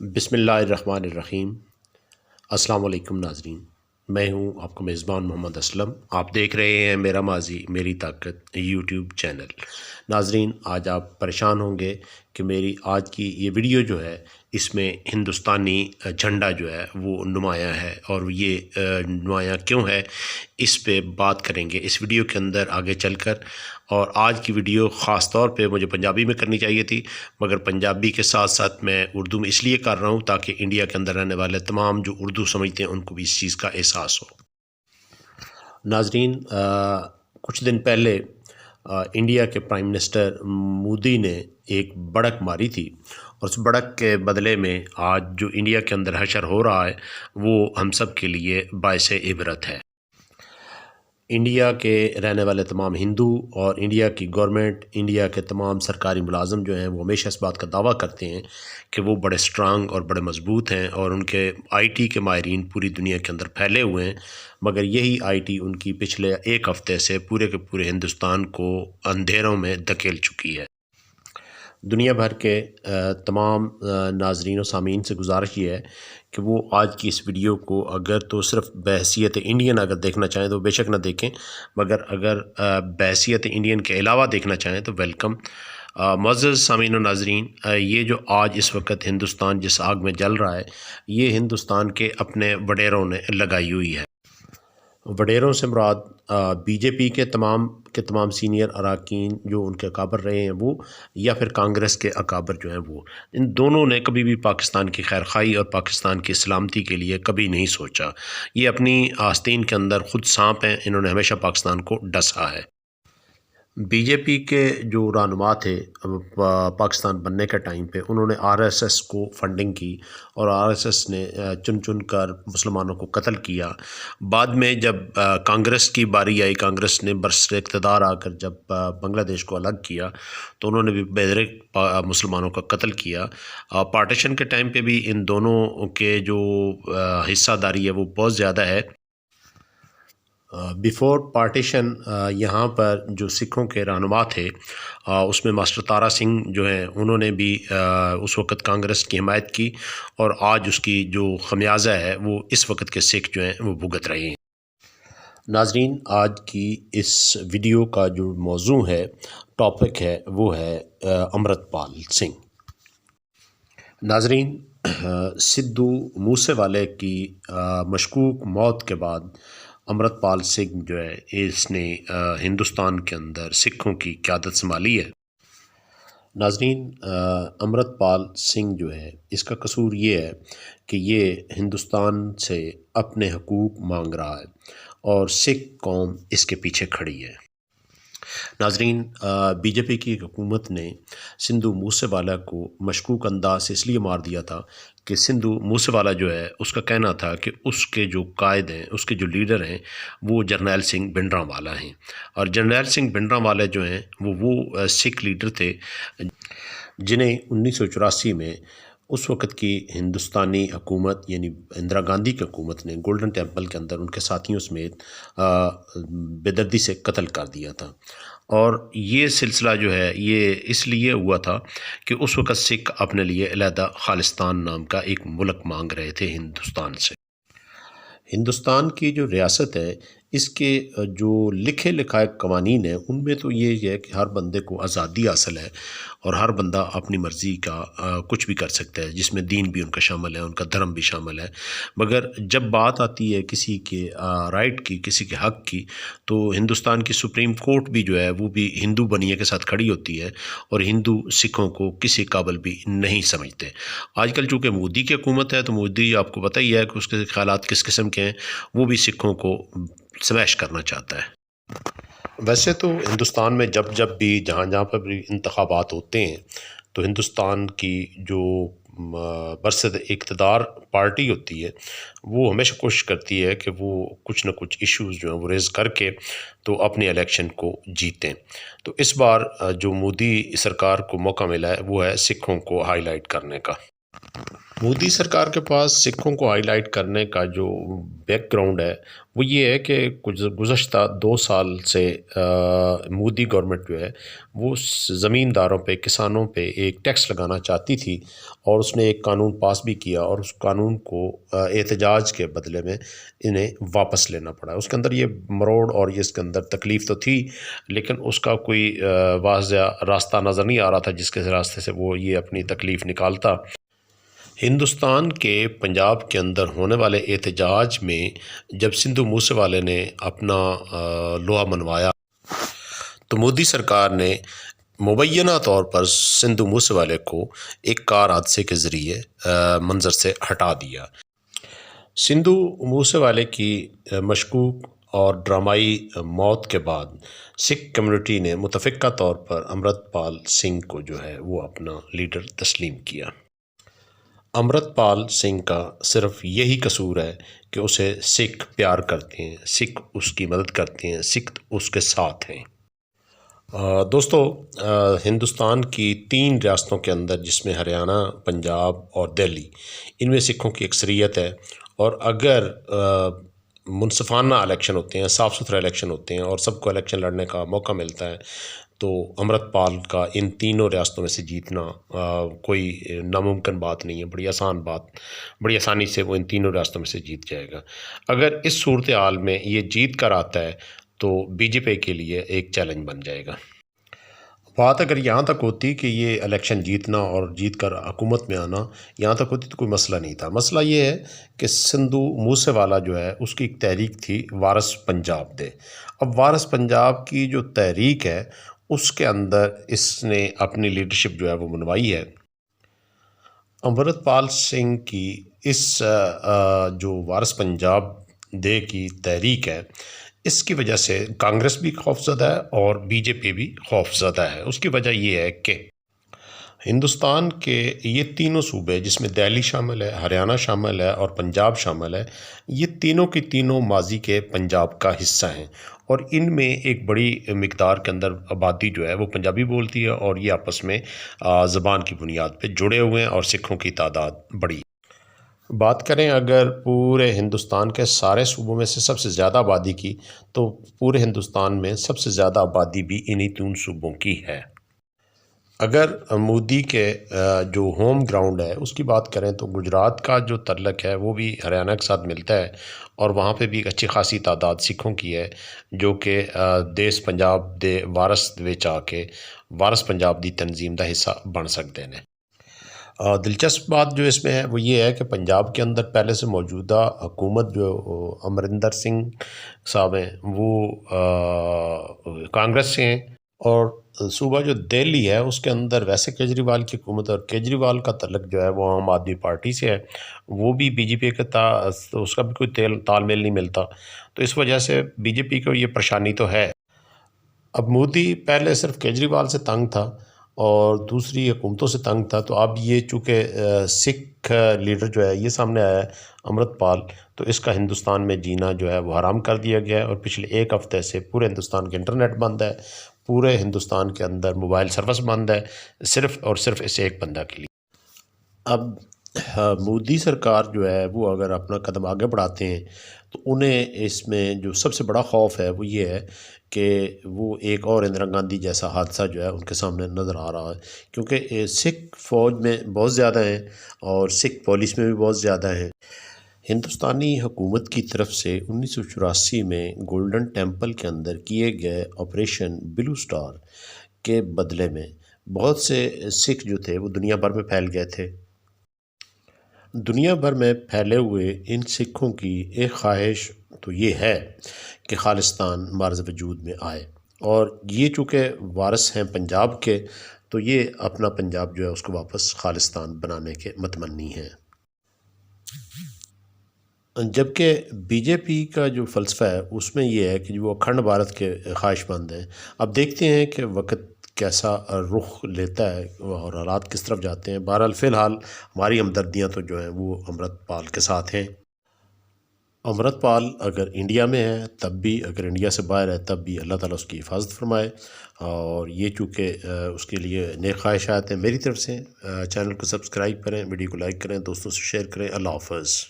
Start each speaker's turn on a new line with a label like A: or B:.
A: بسم اللہ الرحمن الرحیم۔ السلام علیکم ناظرین، میں ہوں آپ کا میزبان محمد اسلم۔ آپ دیکھ رہے ہیں میرا ماضی میری طاقت یوٹیوب چینل۔ ناظرین، آج آپ پریشان ہوں گے کہ میری آج کی یہ ویڈیو جو ہے اس میں ہندوستانی جھنڈا جو ہے وہ نمایاں ہے، اور یہ نمایاں کیوں ہے اس پہ بات کریں گے اس ویڈیو کے اندر آگے چل کر۔ اور آج کی ویڈیو خاص طور پہ مجھے پنجابی میں کرنی چاہیے تھی، مگر پنجابی کے ساتھ ساتھ میں اردو میں اس لیے کر رہا ہوں تاکہ انڈیا کے اندر رہنے والے تمام جو اردو سمجھتے ہیں ان کو بھی اس چیز کا احساس ہو۔ ناظرین، کچھ دن پہلے انڈیا کے پرائم منسٹر مودی نے ایک بڑک ماری تھی، اور اس بڑک کے بدلے میں آج جو انڈیا کے اندر حشر ہو رہا ہے وہ ہم سب کے لیے باعث عبرت ہے۔ انڈیا کے رہنے والے تمام ہندو اور انڈیا کی گورنمنٹ، انڈیا کے تمام سرکاری ملازم جو ہیں وہ ہمیشہ اس بات کا دعویٰ کرتے ہیں کہ وہ بڑے سٹرانگ اور بڑے مضبوط ہیں، اور ان کے آئی ٹی کے ماہرین پوری دنیا کے اندر پھیلے ہوئے ہیں، مگر یہی آئی ٹی ان کی پچھلے ایک ہفتے سے پورے کے پورے ہندوستان کو اندھیروں میں دھکیل چکی ہے۔ دنیا بھر کے تمام ناظرین و سامعین سے گزارش یہ ہے کہ وہ آج کی اس ویڈیو کو اگر تو صرف بحیثیت انڈین اگر دیکھنا چاہیں تو بے شک نہ دیکھیں، مگر اگر بحیثیت انڈین کے علاوہ دیکھنا چاہیں تو ویلکم۔ معزز سامعین و ناظرین، یہ جو آج اس وقت ہندوستان جس آگ میں جل رہا ہے یہ ہندوستان کے اپنے وڈیروں نے لگائی ہوئی ہے۔ وڈیروں سے مراد بی جے پی کے تمام سینئر اراکین جو ان کے اکابر رہے ہیں وہ، یا پھر کانگریس کے اکابر جو ہیں وہ، ان دونوں نے کبھی بھی پاکستان کی خیر خواہی اور پاکستان کی سلامتی کے لیے کبھی نہیں سوچا۔ یہ اپنی آستین کے اندر خود سانپ ہیں، انہوں نے ہمیشہ پاکستان کو ڈسا ہے۔ بی جے پی کے جو رہنما تھے پاکستان بننے کے ٹائم پہ، انہوں نے آر ایس ایس کو فنڈنگ کی، اور آر ایس ایس نے چن چن کر مسلمانوں کو قتل کیا۔ بعد میں جب کانگریس کی باری آئی، کانگریس نے برسر اقتدار آ کر جب بنگلہ دیش کو الگ کیا تو انہوں نے بھی بےدریغ مسلمانوں کا قتل کیا۔ پارٹیشن کے ٹائم پہ بھی ان دونوں کے جو حصہ داری ہے وہ بہت زیادہ ہے۔ بیفور پارٹیشن یہاں پر جو سکھوں کے رہنما تھے اس میں ماسٹر تارا سنگھ جو ہیں انہوں نے بھی اس وقت کانگریس کی حمایت کی، اور آج اس کی جو خمیازہ ہے وہ اس وقت کے سکھ جو ہیں وہ بھگت رہے ہیں۔ ناظرین، آج کی اس ویڈیو کا جو موضوع ہے، ٹاپک ہے، وہ ہے امرت پال سنگھ۔ ناظرین، سدھو موسے والے کی مشکوک موت کے بعد امرت پال سنگھ جو ہے اس نے ہندوستان کے اندر سکھوں کی قیادت سنبھالی ہے۔ ناظرین، امرت پال سنگھ جو ہے اس کا قصور یہ ہے کہ یہ ہندوستان سے اپنے حقوق مانگ رہا ہے، اور سکھ قوم اس کے پیچھے کھڑی ہے۔ ناظرین، بی جے پی کی حکومت نے سدھو موسے والا کو مشکوک انداز سے اس لیے مار دیا تھا کہ سدھو موسے والا جو ہے اس کا کہنا تھا کہ اس کے جو قائد ہیں، اس کے جو لیڈر ہیں وہ جرنیل سنگھ بھنڈرانوالا ہیں، اور جرنیل سنگھ بھنڈرانوالے جو ہیں وہ سکھ لیڈر تھے جنہیں 1984 میں اس وقت کی ہندوستانی حکومت یعنی اندرا گاندھی کی حکومت نے گولڈن ٹیمپل کے اندر ان کے ساتھیوں سمیت بے دردی سے قتل کر دیا تھا۔ اور یہ سلسلہ جو ہے یہ اس لیے ہوا تھا کہ اس وقت سکھ اپنے لیے علیحدہ خالصتان نام کا ایک ملک مانگ رہے تھے ہندوستان سے۔ ہندوستان کی جو ریاست ہے اس کے جو لکھے لکھائے قوانین ہیں ان میں تو یہ ہے کہ ہر بندے کو آزادی حاصل ہے، اور ہر بندہ اپنی مرضی کا کچھ بھی کر سکتا ہے، جس میں دین بھی ان کا شامل ہے، ان کا دھرم بھی شامل ہے۔ مگر جب بات آتی ہے کسی کے رائٹ کی، کسی کے حق کی، تو ہندوستان کی سپریم کورٹ بھی جو ہے وہ بھی ہندو بنیے کے ساتھ کھڑی ہوتی ہے، اور ہندو سکھوں کو کسی قابل بھی نہیں سمجھتے۔ آج کل چونکہ مودی کی حکومت ہے تو مودی آپ کو پتہ ہی ہے کہ اس کے خیالات کس قسم کے ہیں، وہ بھی سکھوں کو سمیش کرنا چاہتا ہے۔ ویسے تو ہندوستان میں جب بھی جہاں پر بھی انتخابات ہوتے ہیں تو ہندوستان کی جو برصد اقتدار پارٹی ہوتی ہے وہ ہمیشہ کوشش کرتی ہے کہ وہ کچھ نہ کچھ ایشوز جو ہیں وہ ریز کر کے تو اپنے الیکشن کو جیتیں۔ تو اس بار جو مودی سرکار کو موقع ملا ہے وہ ہے سکھوں کو ہائی لائٹ کرنے کا۔ مودی سرکار کے پاس سکھوں کو ہائی لائٹ کرنے کا جو بیک گراؤنڈ ہے وہ یہ ہے کہ کچھ گزشتہ 2 سال سے مودی گورنمنٹ جو ہے وہ زمینداروں پہ کسانوں پہ ایک ٹیکس لگانا چاہتی تھی، اور اس نے ایک قانون پاس بھی کیا، اور اس قانون کو احتجاج کے بدلے میں انہیں واپس لینا پڑا۔ اس کے اندر یہ مروڑ اور یہ اس کے اندر تکلیف تو تھی، لیکن اس کا کوئی واضح راستہ نظر نہیں آ رہا تھا جس کے راستے سے وہ یہ اپنی تکلیف نکالتا۔ ہندوستان کے پنجاب کے اندر ہونے والے احتجاج میں جب سندھو موسے والے نے اپنا لوہا منوایا تو مودی سرکار نے مبینہ طور پر سندھو موسے والے کو ایک کار حادثے کے ذریعے منظر سے ہٹا دیا۔ سندھو موسے والے کی مشکوک اور ڈرامائی موت کے بعد سکھ کمیونٹی نے متفقہ طور پر امرت پال سنگھ کو جو ہے وہ اپنا لیڈر تسلیم کیا۔ امرت پال سنگھ کا صرف یہی قصور ہے کہ اسے سکھ پیار کرتے ہیں، سکھ اس کی مدد کرتے ہیں، سکھ اس کے ساتھ ہیں۔ دوستو، ہندوستان کی 3 ریاستوں کے اندر جس میں ہریانہ، پنجاب اور دہلی، ان میں سکھوں کی اکثریت ہے، اور اگر منصفانہ الیکشن ہوتے ہیں، صاف ستھرے الیکشن ہوتے ہیں اور سب کو الیکشن لڑنے کا موقع ملتا ہے تو امرت پال کا ان تینوں ریاستوں میں سے جیتنا کوئی ناممکن بات نہیں ہے، بڑی آسانی سے وہ ان تینوں ریاستوں میں سے جیت جائے گا۔ اگر اس صورتحال میں یہ جیت کر آتا ہے تو بی جے پی کے لیے ایک چیلنج بن جائے گا۔ بات اگر یہاں تک ہوتی کہ یہ الیکشن جیتنا اور جیت کر حکومت میں آنا یہاں تک ہوتی تو کوئی مسئلہ نہیں تھا۔ مسئلہ یہ ہے کہ سندھو موسے والا جو ہے اس کی ایک تحریک تھی وارث پنجاب دے۔ اب وارث پنجاب کی جو تحریک ہے اس کے اندر اس نے اپنی لیڈرشپ جو ہے وہ منوائی ہے۔ امرت پال سنگھ کی اس جو وارث پنجاب دے کی تحریک ہے اس کی وجہ سے کانگریس بھی خوف زدہ ہے اور بی جے پی بھی خوف زدہ ہے۔ اس کی وجہ یہ ہے کہ ہندوستان کے یہ تینوں صوبے جس میں دہلی شامل ہے، ہریانہ شامل ہے اور پنجاب شامل ہے، یہ تینوں کی تینوں ماضی کے پنجاب کا حصہ ہیں، اور ان میں ایک بڑی مقدار کے اندر آبادی جو ہے وہ پنجابی بولتی ہے، اور یہ آپس میں زبان کی بنیاد پہ جڑے ہوئے ہیں اور سکھوں کی تعداد بڑی ہے۔ بات کریں اگر پورے ہندوستان کے سارے صوبوں میں سے سب سے زیادہ آبادی کی تو پورے ہندوستان میں سب سے زیادہ آبادی بھی انہی 3 صوبوں کی ہے۔ اگر مودی کے جو ہوم گراؤنڈ ہے اس کی بات کریں تو گجرات کا جو تعلق ہے وہ بھی ہریانہ کے ساتھ ملتا ہے، اور وہاں پہ بھی ایک اچھی خاصی تعداد سکھوں کی ہے جو کہ دیس پنجاب دے وارث وچ آ کے وارث پنجاب دی تنظیم دا حصہ بن سکتے ہیں۔ دلچسپ بات جو اس میں ہے وہ یہ ہے کہ پنجاب کے اندر پہلے سے موجودہ حکومت جو امرندر سنگھ صاحب ہیں وہ کانگریس سے ہیں، اور صوبہ جو دہلی ہے اس کے اندر ویسے کیجریوال کی حکومت، اور کیجریوال کا تعلق جو ہے وہ عام آدمی پارٹی سے ہے، وہ بھی بی جے پی کے اس کا بھی کوئی تال میل نہیں ملتا، تو اس وجہ سے بی جے پی کو یہ پریشانی تو ہے۔ اب مودی پہلے صرف کیجریوال سے تنگ تھا اور دوسری حکومتوں سے تنگ تھا، تو اب یہ چونکہ سکھ لیڈر جو ہے یہ سامنے آیا ہے امرت پال، تو اس کا ہندوستان میں جینا جو ہے وہ حرام کر دیا گیا ہے، اور پچھلے 1 ہفتے سے پورے ہندوستان کے انٹرنیٹ بند ہے، پورے ہندوستان کے اندر موبائل سروس بند ہے، صرف اور صرف اس ایک بندہ کے لیے۔ اب مودی سرکار جو ہے وہ اگر اپنا قدم آگے بڑھاتے ہیں تو انہیں اس میں جو سب سے بڑا خوف ہے وہ یہ ہے کہ وہ ایک اور اندرا گاندھی جیسا حادثہ جو ہے ان کے سامنے نظر آ رہا ہے، کیونکہ سکھ فوج میں بہت زیادہ ہیں اور سکھ پولیس میں بھی بہت زیادہ ہیں۔ ہندوستانی حکومت کی طرف سے 1984 میں گولڈن ٹیمپل کے اندر کیے گئے آپریشن بلو سٹار کے بدلے میں بہت سے سکھ جو تھے وہ دنیا بھر میں پھیل گئے تھے۔ دنیا بھر میں پھیلے ہوئے ان سکھوں کی ایک خواہش تو یہ ہے کہ خالصتان معرض وجود میں آئے، اور یہ چونکہ وارث ہیں پنجاب کے تو یہ اپنا پنجاب جو ہے اس کو واپس خالصتان بنانے کے متمنی ہیں۔ جبکہ بی جے پی کا جو فلسفہ ہے اس میں یہ ہے کہ وہ اکھنڈ بھارت کے خواہش مند ہیں۔ اب دیکھتے ہیں کہ وقت کیسا رخ لیتا ہے اور حالات کس طرف جاتے ہیں۔ بہرحال فی الحال ہماری ہمدردیاں تو جو ہیں وہ امرت پال کے ساتھ ہیں۔ امرت پال اگر انڈیا میں ہے تب بھی، اگر انڈیا سے باہر ہے تب بھی اللہ تعالیٰ اس کی حفاظت فرمائے، اور یہ چونکہ اس کے لیے نیک خواہشات ہیں میری طرف سے۔ چینل کو سبسکرائب کریں، ویڈیو کو لائک کریں، دوستوں سے شیئر کریں۔ اللہ حافظ۔